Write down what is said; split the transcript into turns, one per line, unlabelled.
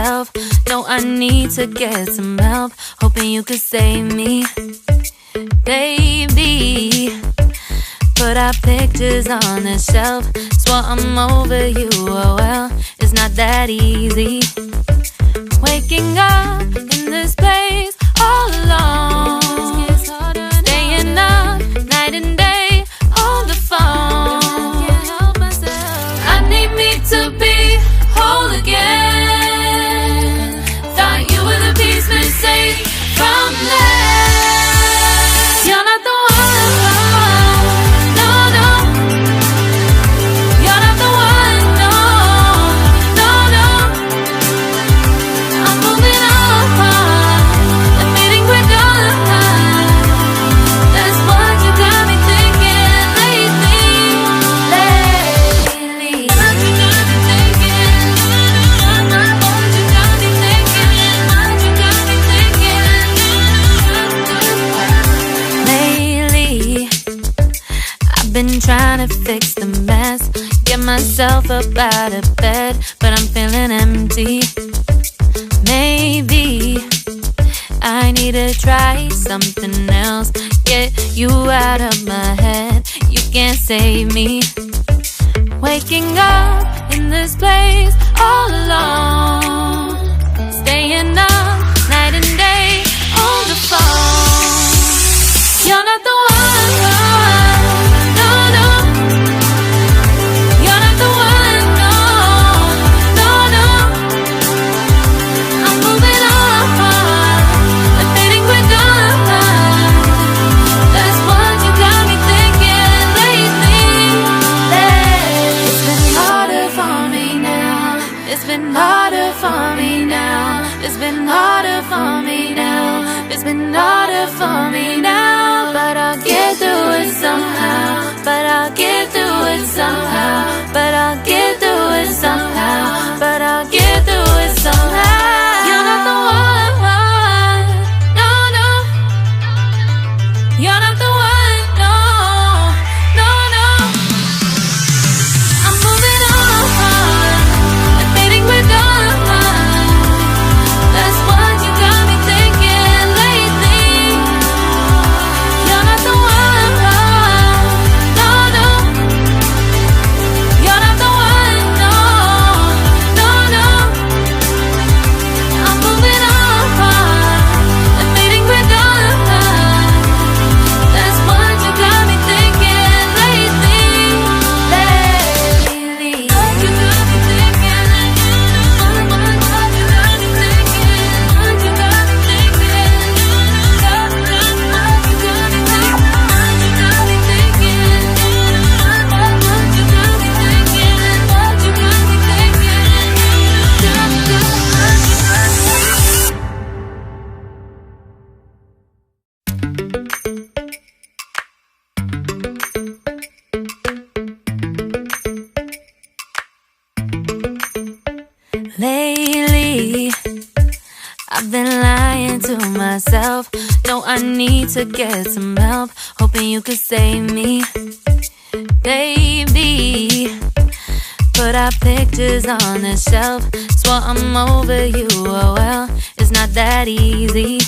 myself. No, I need to get some help. Hoping you could save me, baby. Put our pictures on the shelf. Swore I'm over you, oh well, it's not that easy. Waking up in this place all alone, staying up night and day on the phone. I need me to be whole again. Thought you were the piece missing from left. You're not the one, no, no. You're not the one, no, no, no. I'm moving on, admitting we're done. That's what you got me thinking lately. What you got me thinking? What you got me thinking? What you got me thinking? Lately, I've been trying to fix the mess, get myself up out of bed, but I'm feeling empty. Maybe I need to try something else, get you out of my head. You can't save me. Waking up in this place all alone, staying up night and day on the phone. You're not the one, no, no. You're not the one, no, no, no. I'm moving on, admitting we're done. That's what you got me thinking lately. It's been harder for me now. It's been harder for me now. It's been harder for me now. It's been harder for me now. But I'll get through it somehow. But I'll get through it somehow. But I'll get through it somehow. But I'll get through it somehow. You're not the one, no, no. You're not the one, no, no, no. I'm moving on, admitting we're done. That's what you got me thinking lately. You're not the one, no, no. You're not the one, no, no, no. I'm moving on, admitting we're done. That's what you got me thinking lately. What you got me thinking? What you got me thinking? What you got me thinking? What you got me thinking? What you got me thinking? What you got me thinking? What you got me thinking? Lately, I've been lying to myself. No, I need to get some help. Hoping you could save me, baby. Put our pictures on the shelf. Swore I'm over you, oh well, it's not that easy.